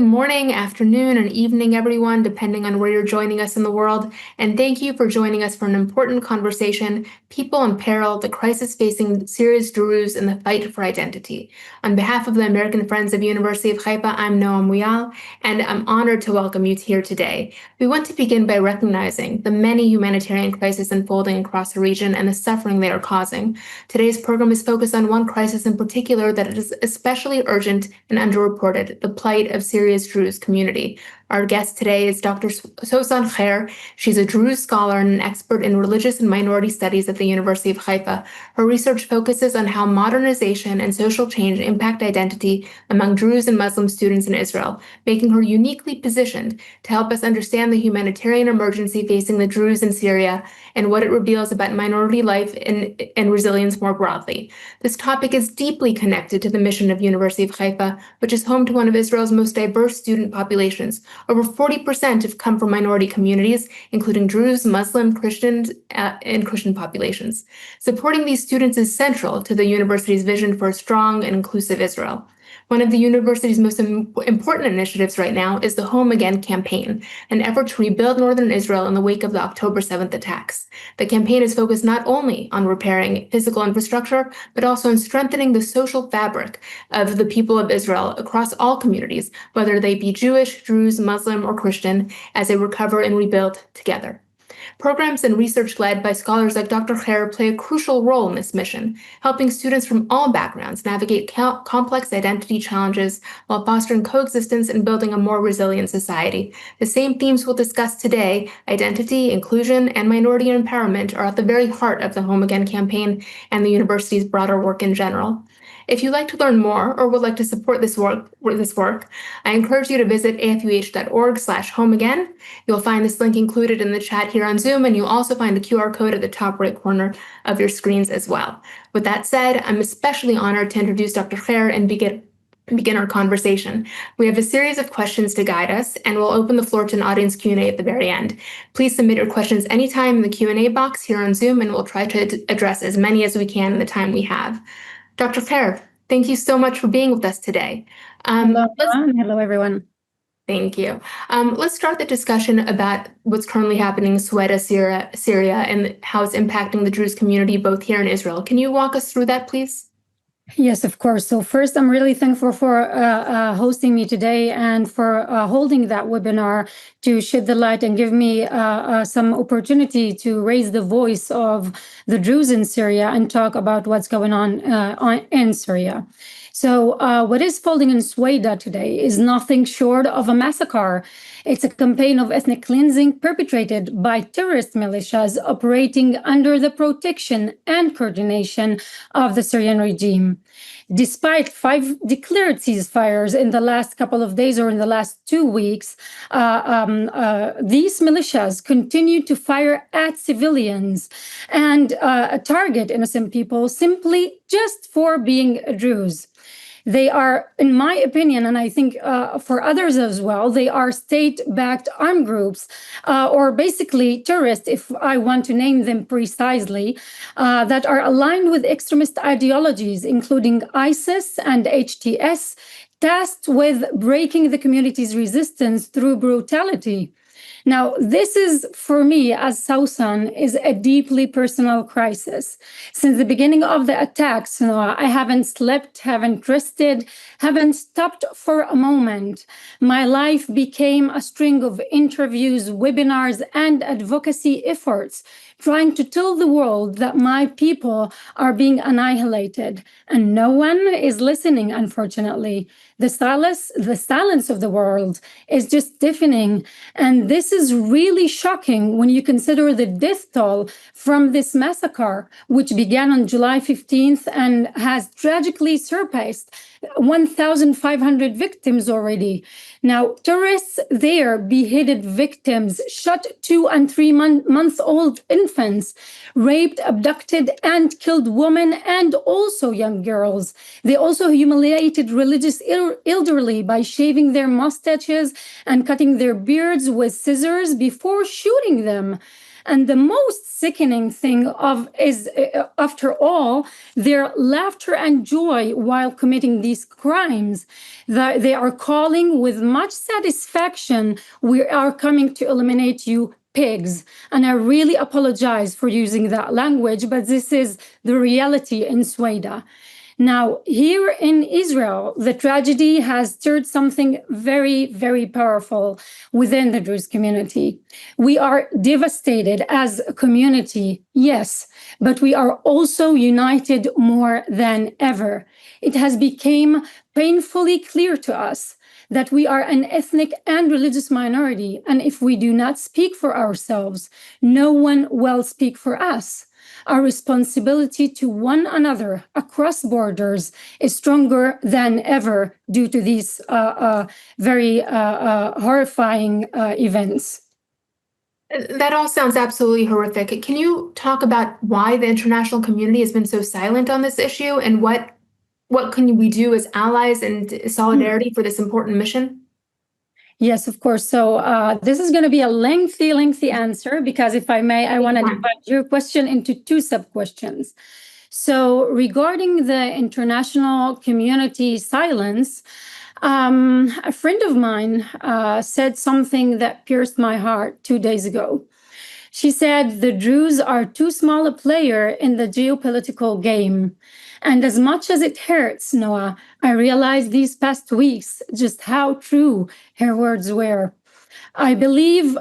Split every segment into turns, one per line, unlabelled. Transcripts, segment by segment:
morning, afternoon, and evening, everyone, depending on where you're joining us in the world. And thank you for joining us for an important conversation, People in Peril, the crisis facing Syria's Druze and the fight for identity. On behalf of the American Friends of University of Haifa, I'm Noam Muyal, and I'm honored to welcome you here today. We want to begin by recognizing the many humanitarian crises unfolding across the region and the suffering they are causing. Today's program is focused on one crisis in particular that is especially urgent and underreported, the plight of Syria's Druze community. Our guest today is Dr. Sawsan Kheir. She's a Druze scholar and an expert in religious and minority studies at the University of Haifa. Her research focuses on how modernization and social change impact identity among Druze and Muslim students in Israel, making her uniquely positioned to help us understand the humanitarian emergency facing the Druze in Syria and what it reveals about minority life and resilience more broadly. This topic is deeply connected to the mission of University of Haifa, which is home to one of Israel's most diverse student populations. Over 40% have come from minority communities, including Druze, Muslim, Christians, and Christian populations. Supporting these students is central to the university's vision for a strong and inclusive Israel. One of the university's most important initiatives right now is the Home Again campaign, an effort to rebuild northern Israel in the wake of the October 7th attacks. The campaign is focused not only on repairing physical infrastructure, but also on strengthening the social fabric of the people of Israel across all communities, whether they be Jewish, Druze, Muslim, or Christian, as they recover and rebuild together. Programs and research led by scholars like Dr. Kheir play a crucial role in this mission, helping students from all backgrounds navigate complex identity challenges while fostering coexistence and building a more resilient society. The same themes we'll discuss today, identity, inclusion, and minority empowerment, are at the very heart of the Home Again campaign and the university's broader work in general. If you'd like to learn more or would like to support this work, I encourage you to visit afuh.org/homeagain. You'll find this link included in the chat here on Zoom, and you'll also find the QR code at the top right corner of your screens as well. With that said, I'm especially honored to introduce Dr. Kheir and begin our conversation. We have a series of questions to guide us, and we'll open the floor to an audience Q&A at the very end. Please submit your questions anytime in the Q&A box here on Zoom, and we'll try to address as many as we can in the time we have. Dr. Kheir, thank you so much for being with us today.
Hello, everyone.
Thank you. Let's start the discussion about what's currently happening in Suwayda, Syria, and how it's impacting the Druze community both here in Israel. Can you walk us through that, please?
Yes, of course. So first, I'm really thankful for hosting me today and for holding that webinar to shed the light and give me some opportunity to raise the voice of the Druze in Syria and talk about what's going on in Syria. So what is folding in Suwayda today is nothing short of a massacre. It's a campaign of ethnic cleansing perpetrated by terrorist militias operating under the protection and coordination of the Syrian regime. Despite 5 declared ceasefires in the last couple of days or in the last 2 weeks, these militias continue to fire at civilians and target innocent people simply just for being Druze. They are, in my opinion, and I think for others as well, they are state-backed armed groups, or basically terrorists, if I want to name them precisely, that are aligned with extremist ideologies, including ISIS and HTS, tasked with breaking the community's resistance through brutality. Now, this is, for me, as Sawsan, is a deeply personal crisis. Since the beginning of the attacks, I haven't slept, haven't rested, haven't stopped for a moment. My life became a string of interviews, webinars, and advocacy efforts, trying to tell the world that my people are being annihilated. And no one is listening, unfortunately. The silence of the world is just deafening. And this is really shocking when you consider the death toll from this massacre, which began on July 15th and has tragically surpassed 1,500 victims already. Now, terrorists there beheaded victims, shot 2 and 3 month-old infants, raped, abducted, and killed women and also young girls. They also humiliated religious elderly by shaving their mustaches and cutting their beards with scissors before shooting them. And the most sickening thing is, after all, their laughter and joy while committing these crimes. They are calling with much satisfaction, "We are coming to eliminate you pigs." And I really apologize for using that language, but this is the reality in Suwayda. Now, here in Israel, the tragedy has stirred something very, very powerful within the Druze community. We are devastated as a community, yes, but we are also united more than ever. It has become painfully clear to us that we are an ethnic and religious minority, and if we do not speak for ourselves, no one will speak for us. Our responsibility to one another across borders is stronger than ever due to these very horrifying events.
That all sounds absolutely horrific. Can you talk about why the international community has been so silent on this issue, and what can we do as allies and solidarity for this important mission?
Yes, of course. So this is going to be a lengthy answer, because if I may, I want to divide your question into two sub-questions. So regarding the international community silence, a friend of mine said something that pierced my heart 2 days ago. She said, "The Druze are too small a player in the geopolitical game." And as much as it hurts, Noah, I realized these past weeks just how true her words were. I believe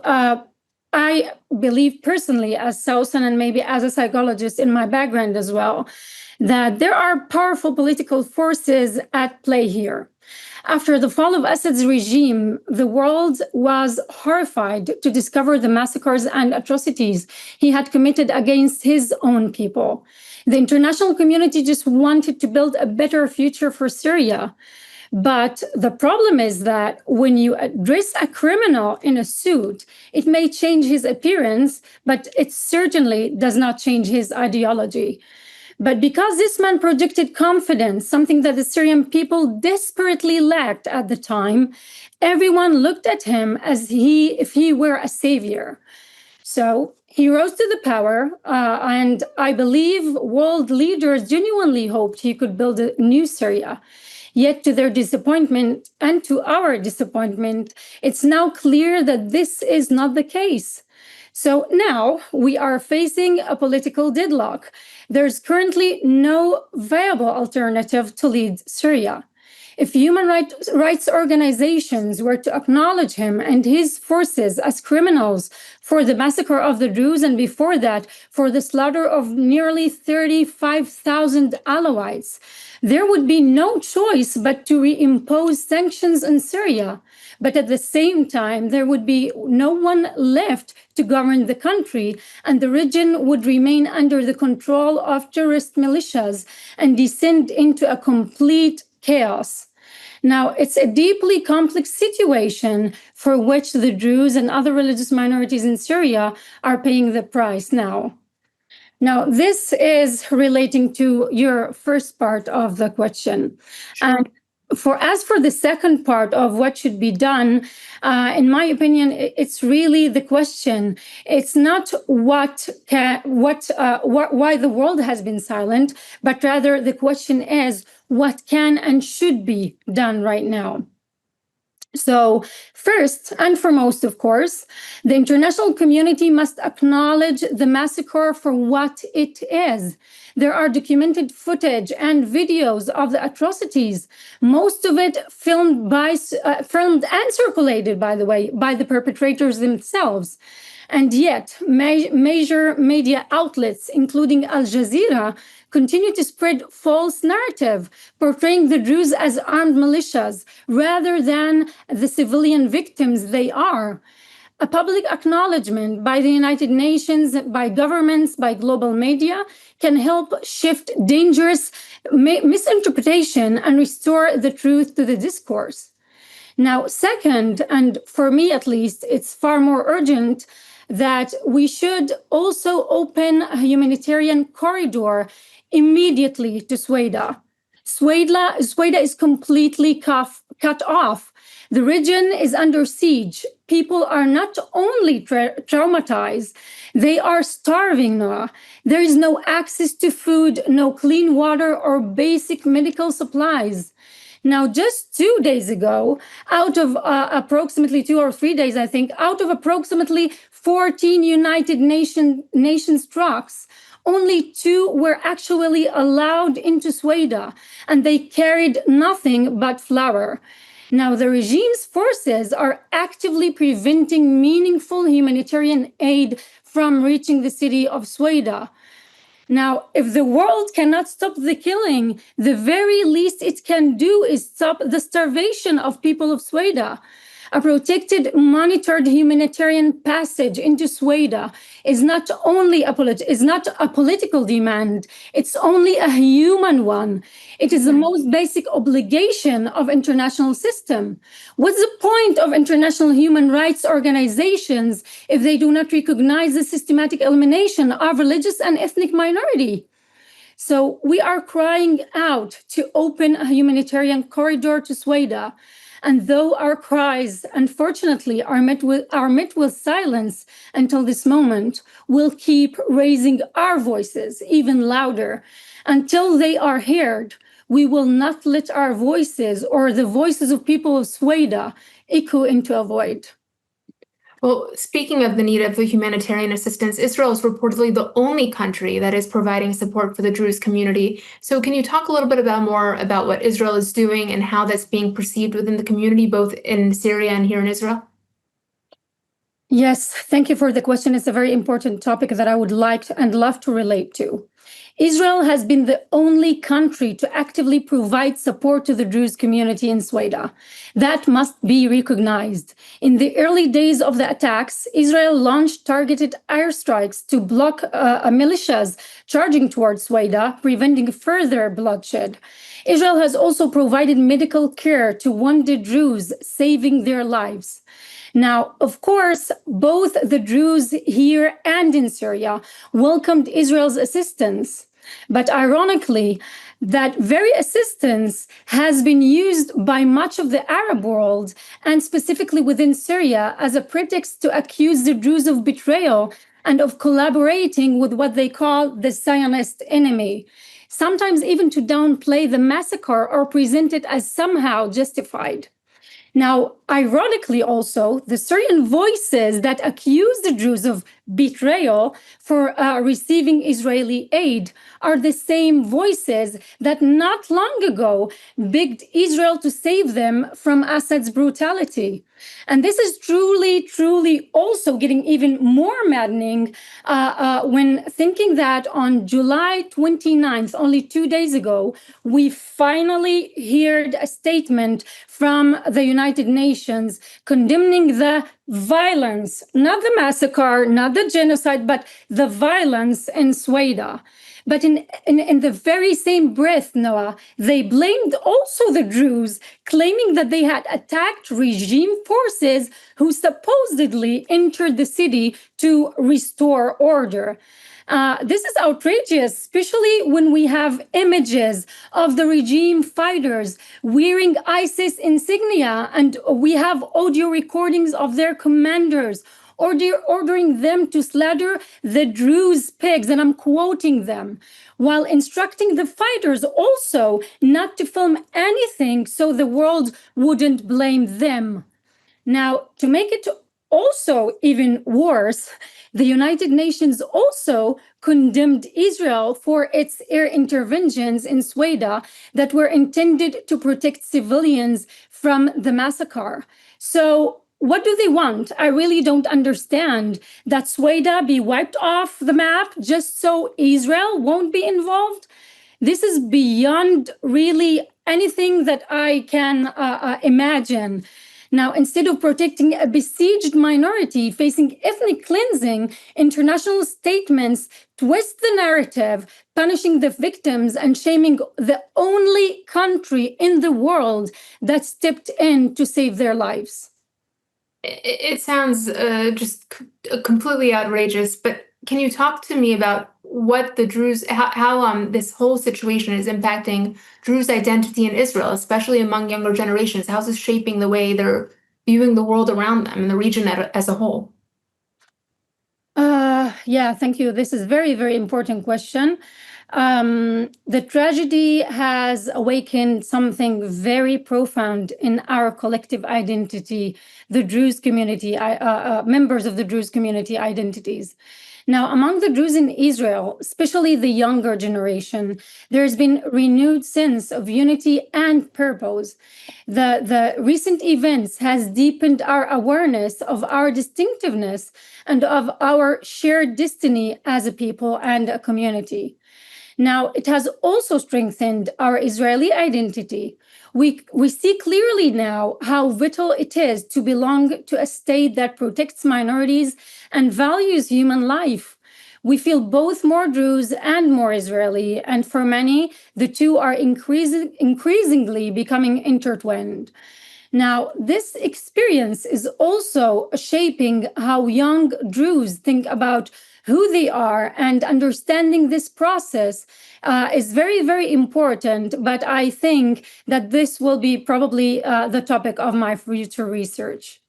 personally, as Sawsan and maybe as a psychologist in my background as well, that there are powerful political forces at play here. After the fall of Assad's regime, the world was horrified to discover the massacres and atrocities he had committed against his own people. The international community just wanted to build a better future for Syria. But the problem is that when you address a criminal in a suit, it may change his appearance, but it certainly does not change his ideology. But because this man projected confidence, something that the Syrian people desperately lacked at the time, everyone looked at him as if he were a savior. So he rose to the power, and I believe world leaders genuinely hoped he could build a new Syria. Yet, to their disappointment and to our disappointment, it's now clear that this is not the case. So now we are facing a political deadlock. There's currently no viable alternative to lead Syria. If human rights organizations were to acknowledge him and his forces as criminals for the massacre of the Druze, and before that, for the slaughter of nearly 35,000 Alawites, there would be no choice but to reimpose sanctions in Syria. But at the same time, there would be no one left to govern the country, and the region would remain under the control of terrorist militias and descend into a complete chaos. Now, it's a deeply complex situation for which the Druze and other religious minorities in Syria are paying the price now. Now, this is relating to your first part of the question.
Sure.
And as for the second part of what should be done, in my opinion, it's really the question. It's not why the world has been silent, but rather the question is what can and should be done right now. So, first and foremost, of course, the international community must acknowledge the massacre for what it is. There are documented footage and videos of the atrocities, most of it filmed and circulated, by the way, by the perpetrators themselves. And yet, major media outlets, including Al Jazeera, continue to spread false narrative, portraying the Druze as armed militias rather than the civilian victims they are. A public acknowledgement by the United Nations, by governments, by global media can help shift dangerous misinterpretation and restore the truth to the discourse. Now, second, and for me at least, it's far more urgent, that we should also open a humanitarian corridor immediately to Suwayda. Suwayda is completely cut off. The region is under siege. people are not only traumatized, they are starving, Noah. There is no access to food, no clean water, or basic medical supplies. Now, just 2 days ago, out of approximately 2 or 3 days, I think, out of approximately 14 Nations trucks, only 2 were actually allowed into Suwayda, and they carried nothing but flour. Now, the regime's forces are actively preventing meaningful humanitarian aid from reaching the city of Suwayda. Now, if the world cannot stop the killing, the very least it can do is stop the starvation of people of Suwayda. A protected, monitored humanitarian passage into Suwayda is not a political demand, it's only a human one. It is the most basic obligation of international system. What's the point of international human rights organizations if they do not recognize the systematic elimination of religious and ethnic minority? So we are crying out to open a humanitarian corridor to Suwayda. And though our cries, unfortunately, are met with silence until this moment, we'll keep raising our voices even louder until they are heard. We will not let our voices or the voices of people of Suwayda echo into a void.
Well, speaking of the need of the humanitarian assistance, Israel is reportedly the only country that is providing support for the Druze community. So can you talk a little bit more about what Israel is doing and how that's being perceived within the community, both in Syria and here in Israel?
Yes, thank you for the question. It's a very important topic that I would like and love to relate to. Israel has been the only country to actively provide support to the Druze community in Suwayda. That must be recognized. In the early days of the attacks, Israel launched targeted airstrikes to block militias charging towards Suwayda, preventing further bloodshed. Israel has also provided medical care to wounded Druze, saving their lives. Now, of course, both the Druze here and in Syria welcomed Israel's assistance. But ironically, that very assistance has been used by much of the Arab world, and specifically within Syria, as a pretext to accuse the Druze of betrayal and of collaborating with what they call the Zionist enemy, sometimes even to downplay the massacre or present it as somehow justified. Now, ironically, also, the Syrian voices that accuse the Druze of betrayal for receiving Israeli aid are the same voices that not long ago begged Israel to save them from Assad's brutality. And this is truly also getting even more maddening when thinking that on July 29th, only 2 days ago, we finally heard a statement from the United Nations condemning the violence, not the massacre, not the genocide, but the violence in Suwayda. But in the very same breath, Noah, they blamed also the Druze, claiming that they had attacked regime forces who supposedly entered the city to restore order. This is outrageous, especially when we have images of the regime fighters wearing ISIS insignia, and we have audio recordings of their commanders ordering them to slaughter the Druze pigs, and I'm quoting them, while instructing the fighters also not to film anything so the world wouldn't blame them. Now, to make it also even worse, the United Nations also condemned Israel for its air interventions in Suwayda that were intended to protect civilians from the massacre. So, what do they want? I really don't understand. That Suwayda be wiped off the map just so Israel won't be involved? This is beyond really anything that I can imagine. Now, instead of protecting a besieged minority facing ethnic cleansing, international statements twist the narrative, punishing the victims and shaming the only country in the world that stepped in to save their lives.
It sounds just completely outrageous, but can you talk to me about what the Druze, how this whole situation is impacting Druze identity in Israel, especially among younger generations? How's this shaping the way they're viewing the world around them and the region as a whole?
Yeah, thank you. This is a very, very important question. The tragedy has awakened something very profound in our collective identity, the Druze community, members of the Druze community identities. Now, among the Druze in Israel, especially the younger generation, there's been renewed sense of unity and purpose. The recent events has deepened our awareness of our distinctiveness and of our shared destiny as a people and a community. Now, it has also strengthened our Israeli identity. We see clearly now how vital it is to belong to a state that protects minorities and values human life. We feel both more Druze and more Israeli, and for many, the two are increasingly becoming intertwined. Now, this experience is also shaping how young Druze think about who they are, and understanding this process is very, very important. But I think that this will be probably the topic of my future research.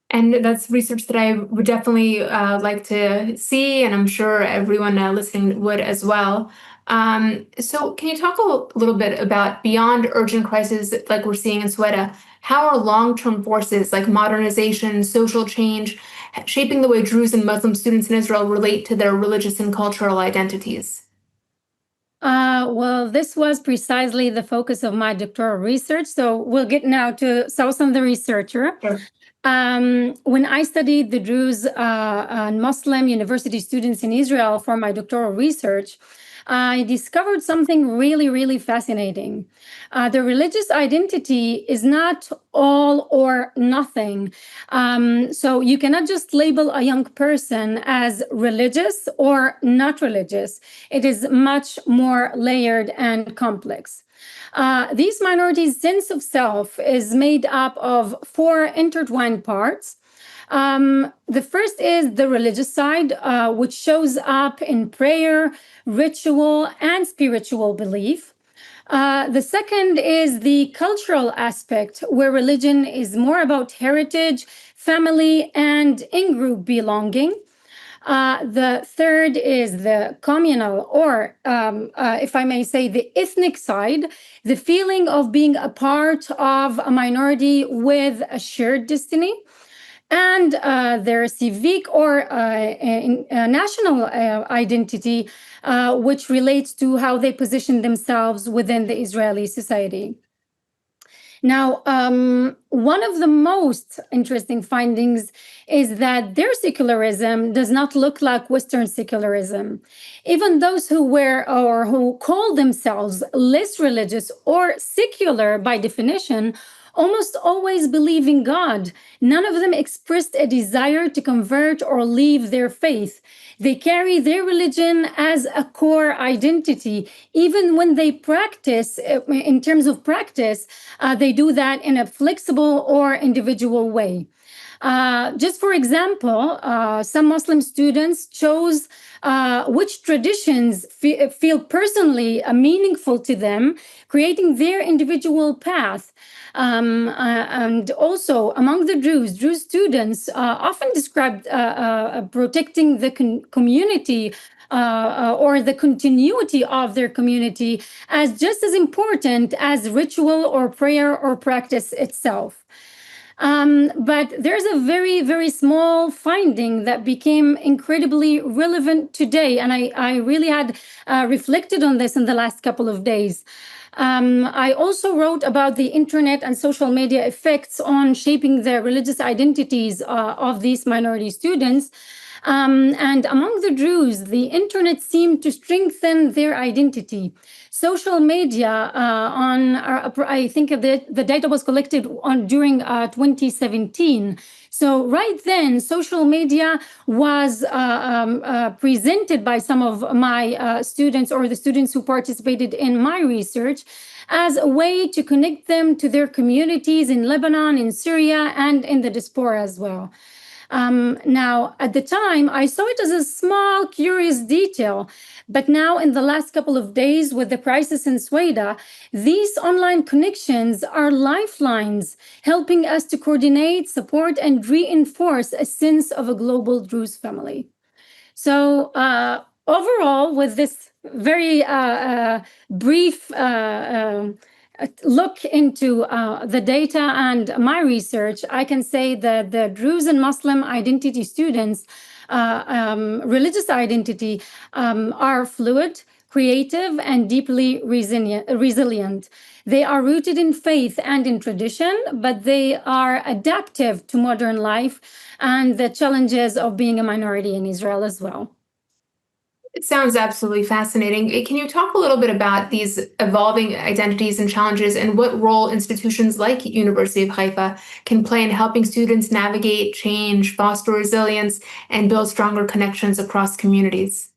And that's research that I would definitely like to see, and I'm sure everyone listening would as well. So, can you talk a little bit about beyond urgent crises like we're seeing in Suwayda? How are long-term forces like modernization, social change, shaping the way Druze and Muslim students in Israel relate to their religious and cultural identities?
Well, this was precisely the focus of my doctoral research. So we'll get now to Sawsan, the researcher.
Sure.
When I studied the Druze and Muslim university students in Israel for my doctoral research, I discovered something really, really fascinating. The religious identity is not all or nothing. So you cannot just label a young person as religious or not religious. It is much more layered and complex. These minorities' sense of self is made up of four intertwined parts. The first is the religious side, which shows up in prayer, ritual, and spiritual belief. The second is the cultural aspect, where religion is more about heritage, family, and in group belonging. The third is the communal, or if I may say, the ethnic side, the feeling of being a part of a minority with a shared destiny. And their civic or national identity, which relates to how they position themselves within the Israeli society. Now, one of the most interesting findings is that their secularism does not look like Western secularism. Even those who were or who call themselves less religious or secular by definition almost always believe in God. None of them expressed a desire to convert or leave their faith. They carry their religion as a core identity. Even when they practice, in terms of practice, they do that in a flexible or individual way. Just for example, some Muslim students chose which traditions feel personally meaningful to them, creating their individual path. And also among the Druze students often described protecting the community or the continuity of their community as just as important as ritual or prayer or practice itself. But there's a very, very small finding that became incredibly relevant today. And I really had reflected on this in the last couple of days. I also wrote about the internet and social media effects on shaping the religious identities of these minority students. And among the Druze, the internet seemed to strengthen their identity. Social media I think the data was collected during 2017. So right then, social media was presented by some of my students or the students who participated in my research as a way to connect them to their communities in Lebanon, in Syria, and in the diaspora as well. Now, at the time, I saw it as a small, curious detail. But now, in the last couple of days, with the crisis in Suwayda, these online connections are lifelines, helping us to coordinate, support, and reinforce a sense of a global Druze family. So, overall, with this very brief look into the data and my research, I can say that the Druze and Muslim identity students, religious identity, are fluid, creative, and deeply resilient. They are rooted in faith and in tradition, but they are adaptive to modern life and the challenges of being a minority in Israel as well.
It sounds absolutely fascinating. Can you talk a little bit about these evolving identities and challenges and what role institutions like University of Haifa can play in helping students navigate change, foster resilience, and build stronger connections across communities?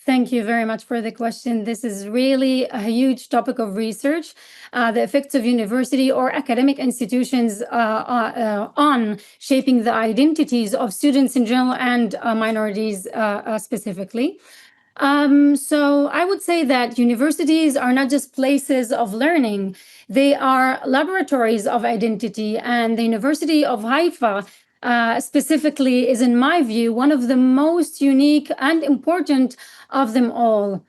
Thank you very much for the question. This is really a huge topic of research. The effects of university or academic institutions on shaping the identities of students in general and minorities specifically. So I would say that universities are not just places of learning, they are laboratories of identity. And the University of Haifa specifically is, in my view, one of the most unique and important of them all.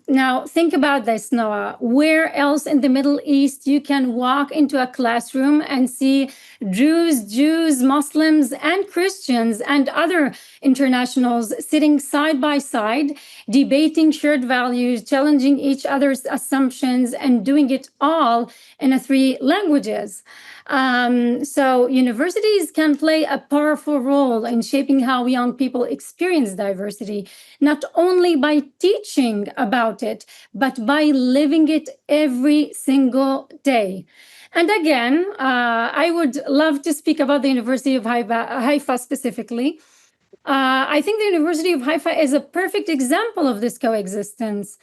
Now, think about this, Noah. Where else in the Middle East you can walk into a classroom and see Druze, Jews, Muslims, and Christians and other internationals sitting side by side, debating shared values, challenging each other's assumptions, and doing it all in three languages? So universities can play a powerful role in shaping how young people experience diversity, not only by teaching about it, but by living it every single day. And again, I would love to speak about the University of Haifa specifically. I think the University of Haifa is a perfect example of this coexistence.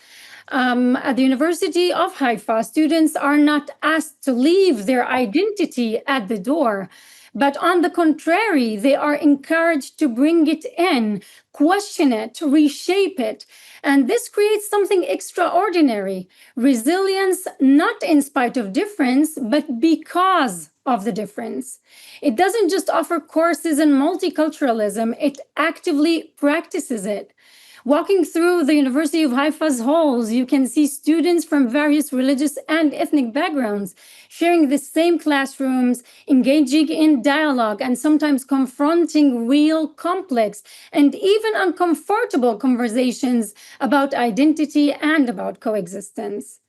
At the University of Haifa, students are not asked to leave their identity at the door, but on the contrary, they are encouraged to bring it in, question it, reshape it. And this creates something extraordinary: resilience, not in spite of difference, but because of the difference. It doesn't just offer courses in multiculturalism, it actively practices it. Walking through the University of Haifa's halls, you can see students from various religious and ethnic backgrounds sharing the same classrooms, engaging in dialogue, and sometimes confronting real, complex, and even uncomfortable conversations about identity and about coexistence.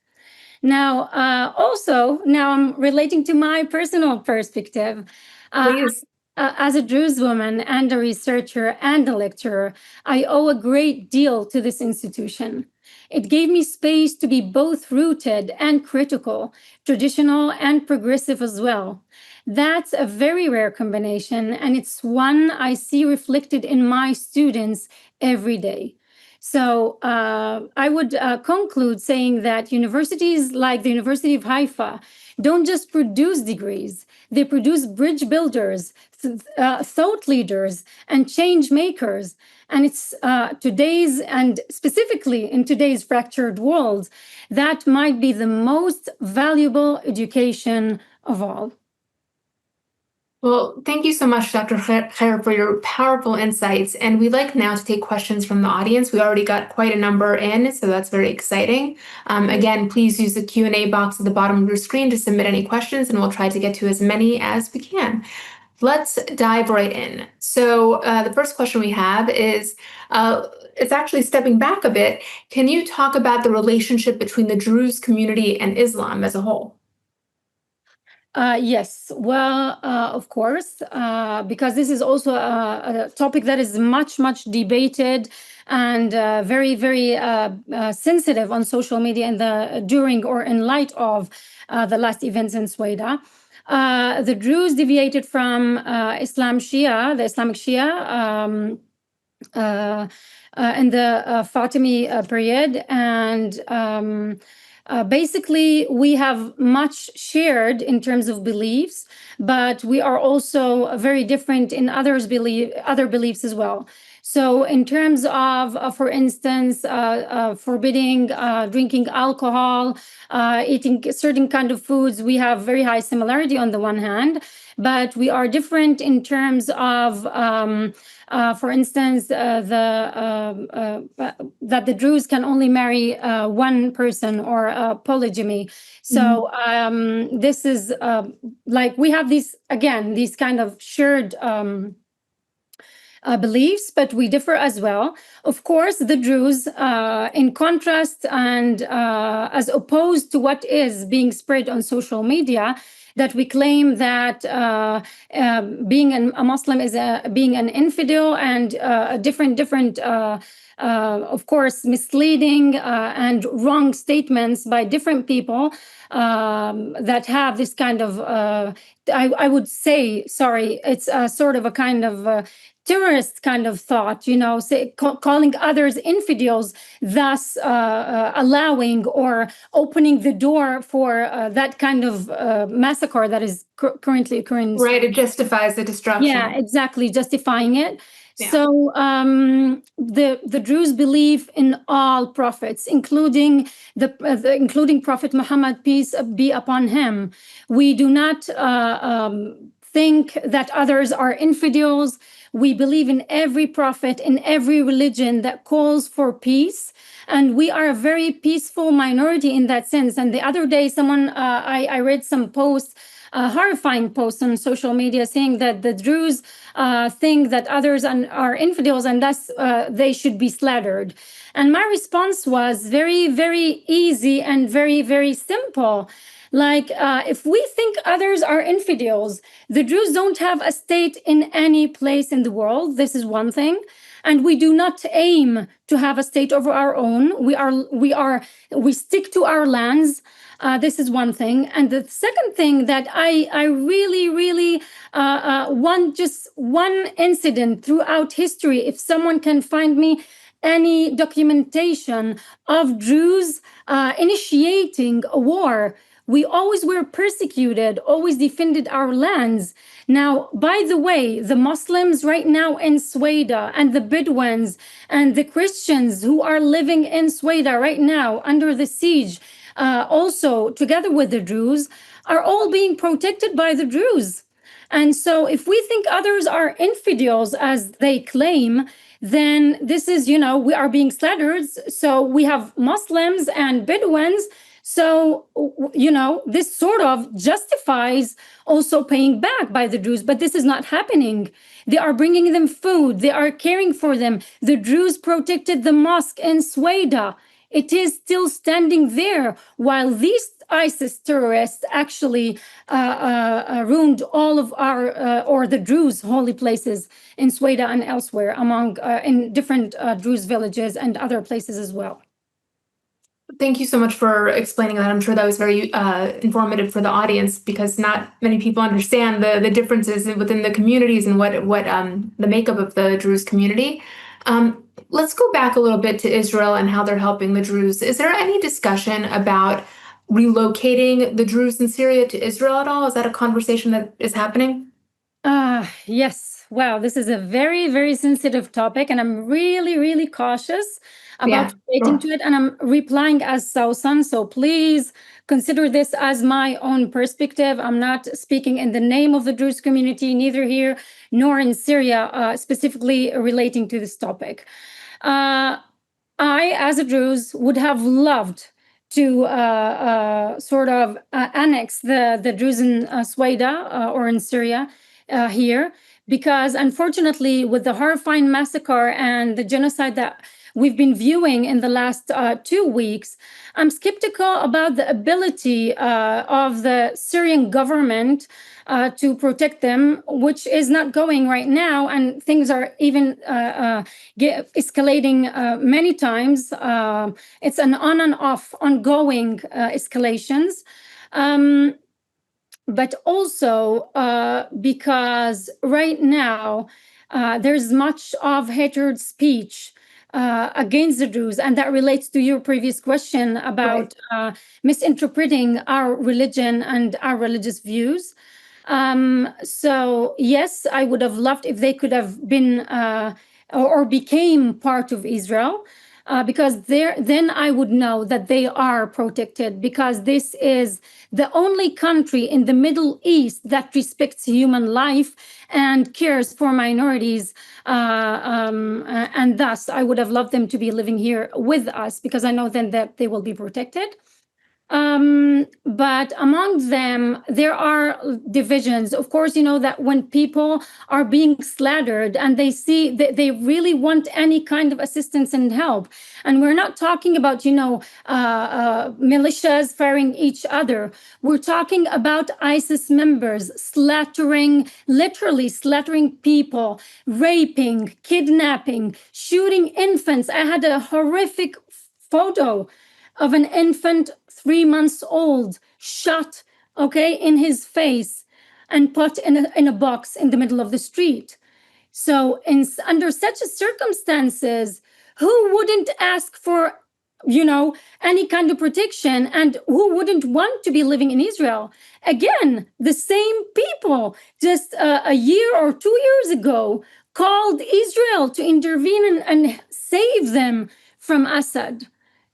Now, now I'm relating to my personal perspective.
Please.
As a Druze woman and a researcher and a lecturer, I owe a great deal to this institution. It gave me space to be both rooted and critical, traditional and progressive as well. That's a very rare combination, and it's one I see reflected in my students every day. So I would conclude saying that universities like the University of Haifa don't just produce degrees, they produce bridge builders, thought leaders, and change makers. And it's today's, and specifically in today's fractured world, that might be the most valuable education of all.
Well, thank you so much, Dr. Kheir, for your powerful insights. And we'd like now to take questions from the audience. We already got quite a number in, so that's very exciting. Again, please use the Q&A box at the bottom of your screen to submit any questions, and we'll try to get to as many as we can. Let's dive right in. So the first question we have is, it's actually stepping back a bit. Can you talk about the relationship between the Druze community and Islam as a whole?
Yes, well, of course, because this is also a topic that is much debated and very sensitive on social media in the during or in light of the last events in Suwayda. The Druze deviated from the Islamic Shia, in the Fatimi period, and Basically, we have much shared in terms of beliefs, but we are also very different in other beliefs as well. So, in terms of, for instance, forbidding drinking alcohol, eating certain kind of foods, we have very high similarity on the one hand, but we are different in terms of for instance, that the Druze can only marry one person, or polygamy. So this is like we have these kind of shared beliefs, but we differ as well. Of course, the Druze, in contrast and as opposed to what is being spread on social media, that we claim that being a Muslim is being an infidel, and different of course, misleading and wrong statements by different people that have this kind of, I would say, sorry, it's sort of a kind of terrorist kind of thought, calling others infidels, thus allowing or opening the door for that kind of massacre that is currently occurring.
Right, it justifies the destruction.
Yeah, exactly, justifying it. Yeah. So the Druze believe in all prophets, including including Prophet Muhammad, peace be upon him. We do not think that others are infidels. We believe in every prophet, in every religion that calls for peace. And we are a very peaceful minority in that sense. And the other day, I read some posts, horrifying posts on social media, saying that the Druze think that others are infidels, and thus they should be slaughtered. And my response was very, very easy and very, very simple. Like, if we think others are infidels, the Druze don't have a state in any place in the world. This is one thing. And we do not aim to have a state of our own. We stick to our lands. This is one thing. And the second thing that I really, really want, just one incident throughout history, if someone can find me any documentation of Druze initiating a war. We always were persecuted, always defended our lands. Now, by the way, the Muslims right now in Suwayda, and the Bedouins and the Christians who are living in Suwayda right now under the siege, also together with the Druze, are all being protected by the Druze. And so if we think others are infidels, as they claim, then this is, we are being slaughtered. So we have Muslims and Bedouins. So, this sort of justifies also paying back by the Druze, but this is not happening. They are bringing them food. They are caring for them. The Druze protected the mosque in Suwayda. It is still standing there, while these ISIS terrorists actually ruined all of our, or the Druze holy places in Suwayda and elsewhere, in different Druze villages and other places as well.
Thank you so much for explaining that. I'm sure that was very informative for the audience, because not many people understand the differences within the communities and what the makeup of the Druze community. Let's go back a little bit to Israel and how they're helping the Druze. Is there any discussion about relocating the Druze in Syria to Israel at all? Is that a conversation that is happening?
Yes. Wow, this is a very, very sensitive topic, and I'm really, really cautious about relating to it. And I'm replying as Sawsan, so please consider this as my own perspective. I'm not speaking in the name of the Druze community, neither here nor in Syria, specifically relating to this topic. I, as a Druze, would have loved to sort of annex the Druze in Suwayda or in Syria here, because unfortunately, with the horrifying massacre and the genocide that we've been viewing in the last 2 weeks, I'm skeptical about the ability of the Syrian government to protect them, which is not going right now, and things are even escalating many times. It's an on and off, ongoing escalations. But also because right now there's much of hatred speech against the Druze, and that relates to your previous question about misinterpreting our religion and our religious views. So yes, I would have loved if they could have been or became part of Israel, because then I would know that they are protected, because this is the only country in the Middle East that respects human life and cares for minorities. And thus, I would have loved them to be living here with us, because I know then that they will be protected. But among them, there are divisions. Of course, you know that when people are being slaughtered and they see that they really want any kind of assistance and help, and we're not talking about, militias firing each other. We're talking about ISIS members literally slaughtering people, raping, kidnapping, shooting infants. I had a horrific photo of an infant 3 months old shot, in his face and put in a box in the middle of the street. So under such circumstances, who wouldn't ask for, any kind of protection, and who wouldn't want to be living in Israel? Again, the same people just a year or 2 years ago called Israel to intervene and save them from Assad.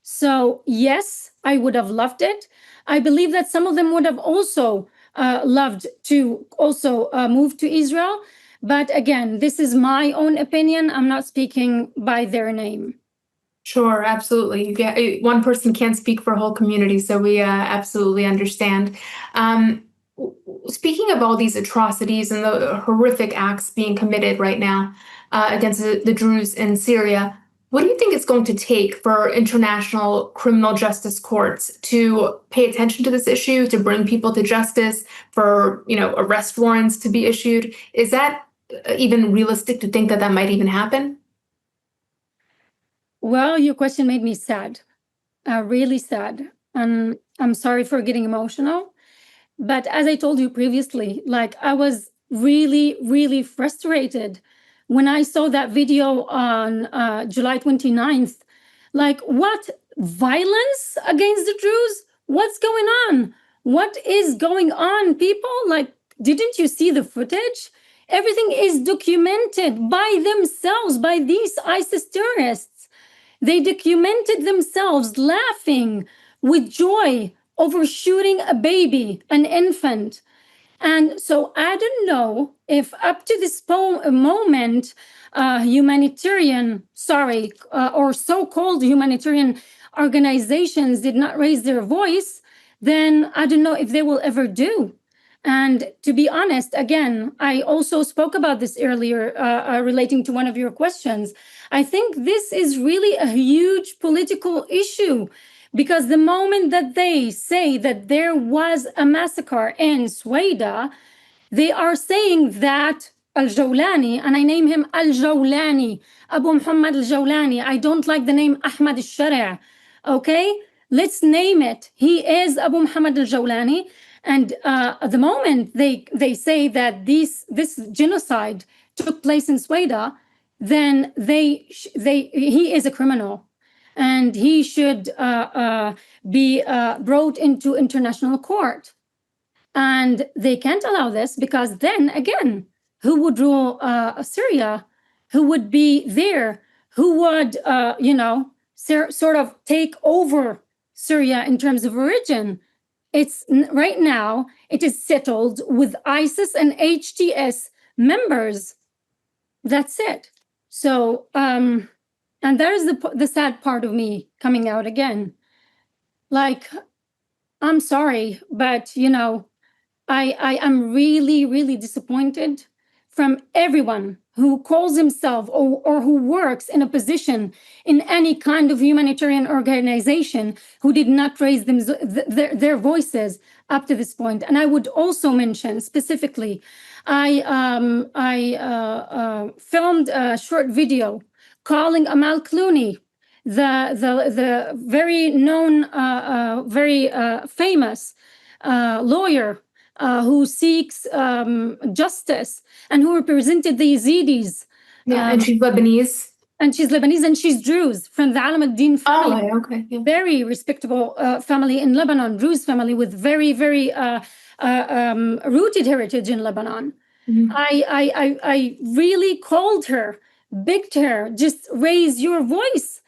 So yes, I would have loved it. I believe that some of them would have also loved to also move to Israel. But again, this is my own opinion. I'm not speaking by their name.
Sure, absolutely. One person can't speak for a whole community, so we absolutely understand. Speaking of all these atrocities and the horrific acts being committed right now against the Druze in Syria, what do you think it's going to take for international criminal justice courts to pay attention to this issue, to bring people to justice, for arrest warrants to be issued? Is that even realistic to think that that might even happen?
Well, your question made me sad, really sad. I'm sorry for getting emotional. But as I told you previously, like, I was really, really frustrated when I saw that video on July 29th. Like, what violence against the Druze? What's going on? What is going on, people? Like, didn't you see the footage? Everything is documented by themselves, by these ISIS terrorists. They documented themselves laughing with joy over shooting a baby, an infant. And so I don't know if up to this moment, or so-called humanitarian organizations did not raise their voice, then I don't know if they will ever do. And to be honest, again, I also spoke about this earlier, relating to one of your questions. I think this is really a huge political issue, because the moment that they say that there was a massacre in Suwayda, they are saying that Al-Jawlani, and I name him Al-Jawlani, Abu Muhammad Al-Jawlani. I don't like the name Ahmad Al-Shari'. Okay, let's name it. He is Abu Muhammad Al-Jawlani. And the moment they say that this genocide took place in Suwayda, then he is a criminal, and he should be brought into international court. And they can't allow this, because then again, who would rule Syria? Who would be there? Who would, sort of take over Syria in terms of origin? It's right now, it is settled with ISIS and HTS members. That's it. So, and that is the sad part of me coming out again. Like, I'm sorry, but I am really, really disappointed from everyone who calls himself or who works in a position in any kind of humanitarian organization, who did not raise their voices up to this point. And I would also mention specifically, I filmed a short video calling Amal Clooney, the very known, very famous lawyer who seeks justice and who represented the Yazidis.
Yeah, and she's Lebanese.
And she's Lebanese and she's Druze from the Alam al-Din family.
Oh, okay. Yeah.
Very respectable family in Lebanon, Druze family with very, very rooted heritage in Lebanon.
Mhm.
I really called her, begged her, just raise your voice.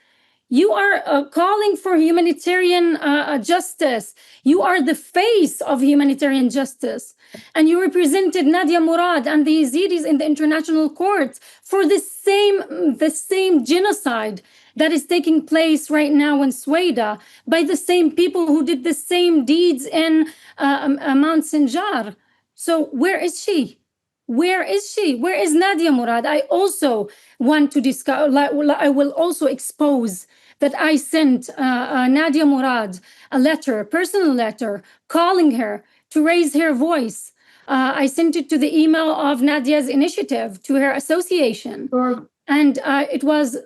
You are calling for humanitarian justice. You are the face of humanitarian justice. And you represented Nadia Murad and the Yazidis in the international court for the same genocide that is taking place right now in Suwayda by the same people who did the same deeds in Mount Sinjar. So where is she? Where is she? Where is Nadia Murad? I also want to discuss, I will also expose that I sent Nadia Murad a letter, a personal letter, calling her to raise her voice. I sent it to the email of Nadia's initiative, to her association.
Sure.
And it was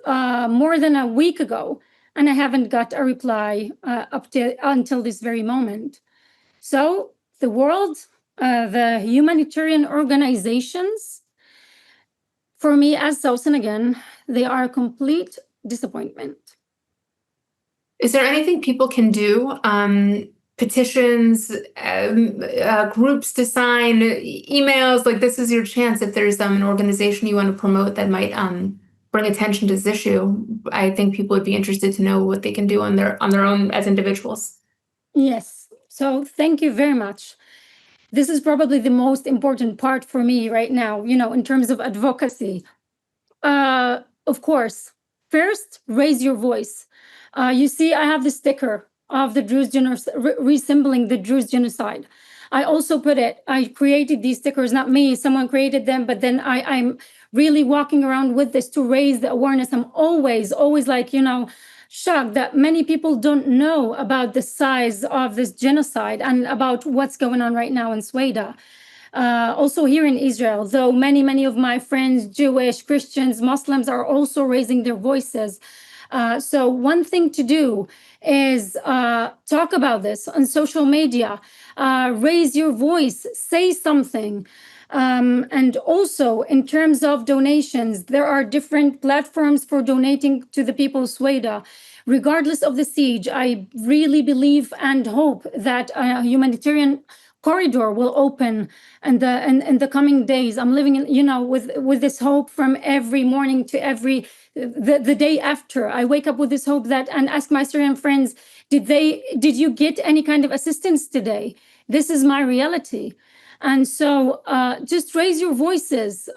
more than a week ago, and I haven't got a reply until this very moment. So the world, the humanitarian organizations, for me as Sawsan again, they are a complete disappointment.
Is there anything people can do? Petitions, groups to sign, emails, like this is your chance if there's an organization you want to promote that might bring attention to this issue. I think people would be interested to know what they can do on their own as individuals.
Yes. So thank you very much. This is probably the most important part for me right now, in terms of advocacy. Of course, first, raise your voice. You see, I have the sticker of the Druze genocide, resembling the Druze genocide. I also I created these stickers, not me, someone created them, but then I'm really walking around with this to raise the awareness. I'm always like, shocked that many people don't know about the size of this genocide and about what's going on right now in Suwayda. Also here in Israel, though many of my friends, Jewish, Christians, Muslims, are also raising their voices. So one thing to do is talk about this on social media, raise your voice, say something. And also in terms of donations, there are different platforms for donating to the people of Suwayda. Regardless of the siege, I really believe and hope that a humanitarian corridor will open in the coming days. I'm living in, with this hope from every morning to the day after. I wake up with this hope and ask my Syrian friends, did you get any kind of assistance today? This is my reality. And so just raise your voices,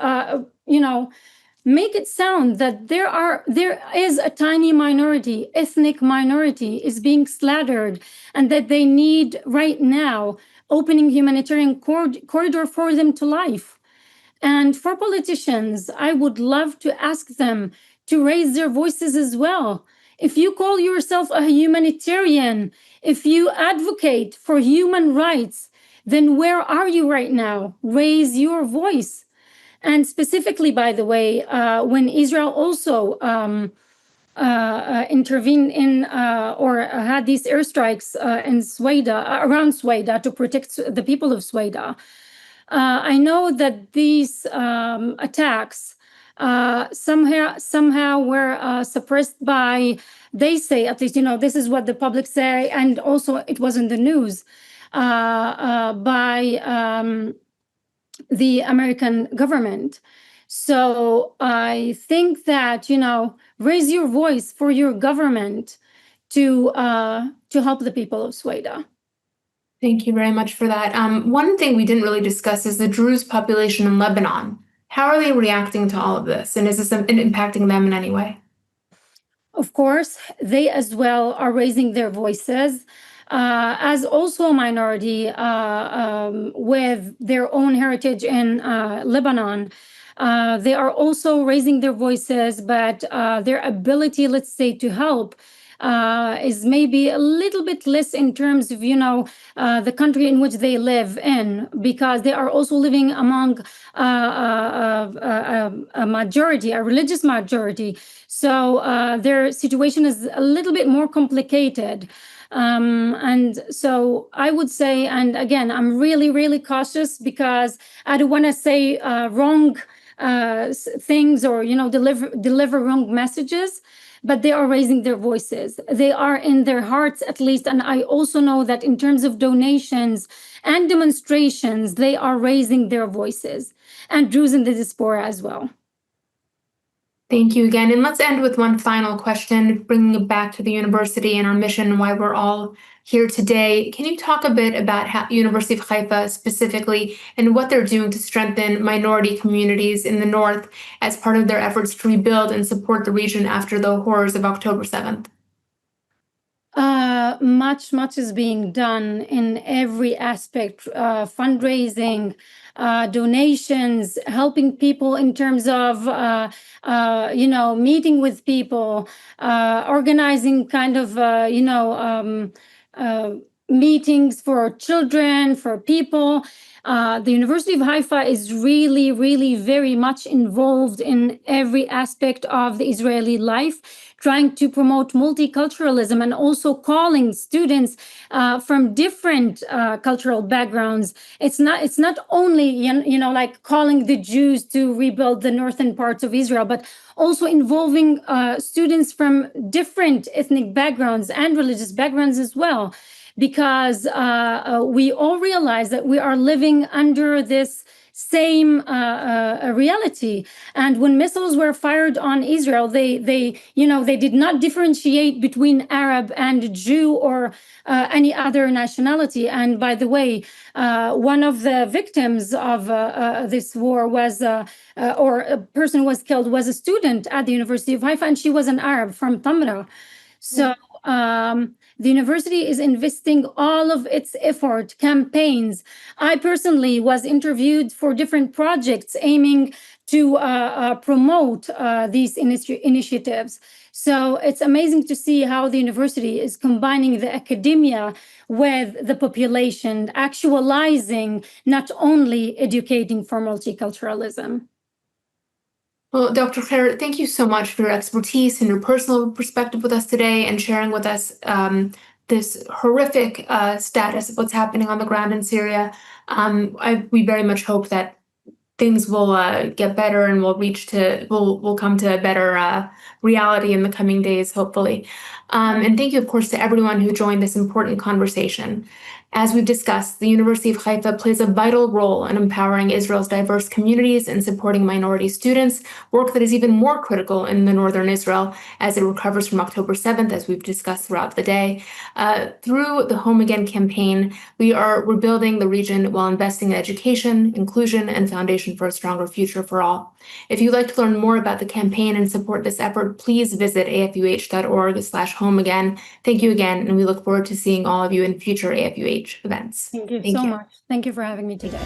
make it sound that there is a tiny minority, ethnic minority is being slaughtered, and that they need right now opening humanitarian corridor for them to life. And for politicians, I would love to ask them to raise their voices as well. If you call yourself a humanitarian, if you advocate for human rights, then where are you right now? Raise your voice. And specifically, by the way, when Israel also intervened in or had these airstrikes in Suwayda, around Suwayda, to protect the people of Suwayda, I know that these attacks somehow were suppressed by, they say, at least, this is what the public say, and also it was in the news, by the American government. So I think that, raise your voice for your government to help the people of Suwayda.
Thank you very much for that. One thing we didn't really discuss is the Druze population in Lebanon. How are they reacting to all of this? And is this impacting them in any way?
Of course, they as well are raising their voices. As also a minority with their own heritage in Lebanon, they are also raising their voices, but their ability, let's say, to help is maybe a little bit less in terms of, the country in which they live in, because they are also living among a majority, a religious majority. So their situation is a little bit more complicated. And so I would say, and again, I'm really cautious because I don't want to say wrong things, or deliver wrong messages, but they are raising their voices. They are in their hearts, at least. And I also know that in terms of donations and demonstrations, they are raising their voices, and Druze in the diaspora as well.
Thank you again. And let's end with one final question, bringing it back to the university and our mission and why we're all here today. Can you talk a bit about how University of Haifa specifically and what they're doing to strengthen minority communities in the North as part of their efforts to rebuild and support the region after the horrors of October 7th?
Much is being done in every aspect, fundraising, donations, helping people in terms of, meeting with people, organizing kind of, meetings for children, for people. The University of Haifa is really very much involved in every aspect of the Israeli life, trying to promote multiculturalism and also calling students from different cultural backgrounds. It's not only like calling the Jews to rebuild the northern parts of Israel, but also involving students from different ethnic backgrounds and religious backgrounds as well, because we all realize that we are living under this same reality. And when missiles were fired on Israel, they did not differentiate between Arab and Jew or any other nationality. And by the way, one of the victims of this war was, or a person who was killed, was a student at the University of Haifa, and she was an Arab from Tamra. So the university is investing all of its effort, campaigns. I personally was interviewed for different projects aiming to promote these initiatives. So it's amazing to see how the university is combining the academia with the population, actualizing, not only educating for multiculturalism.
Well, Dr. Kheir, thank you so much for your expertise and your personal perspective with us today and sharing with us this horrific status of what's happening on the ground in Syria. We very much hope that things will get better and we'll come to a better reality in the coming days, hopefully. And thank you, of course, to everyone who joined this important conversation. As we've discussed, the University of Haifa plays a vital role in empowering Israel's diverse communities and supporting minority students, work that is even more critical in the northern Israel as it recovers from October 7th, as we've discussed throughout the day. Through the Home Again campaign, we are rebuilding the region while investing in education, inclusion, and foundation for a stronger future for all. If you'd like to learn more about the campaign and support this effort, please visit afuh.org/homeagain. Thank you again, and we look forward to seeing all of you in future AFUH events.
Thank you so much. Thank you for having me today.